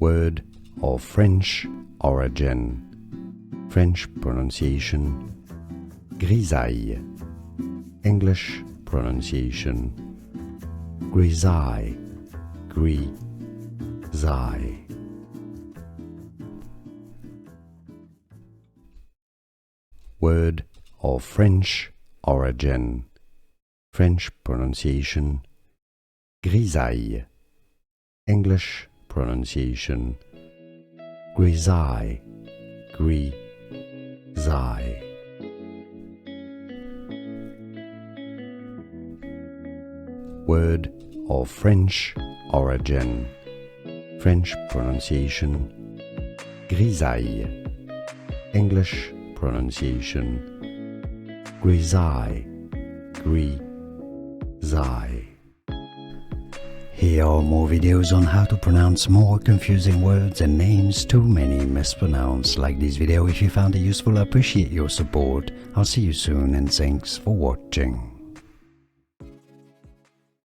Word of French origin. French pronunciation grisaille. English pronunciation grisaille. Grisaille. Word of French origin. French pronunciation grisaille. English pronunciation grisaille. Grisaille. Word of French origin. French pronunciation grisaille. English pronunciation grisaille. Grisaille. Here are more videos on how to pronounce more confusing words and names too many mispronounced. Like this video if you found it useful. I appreciate your support. I'll see you soon and thanks for watching.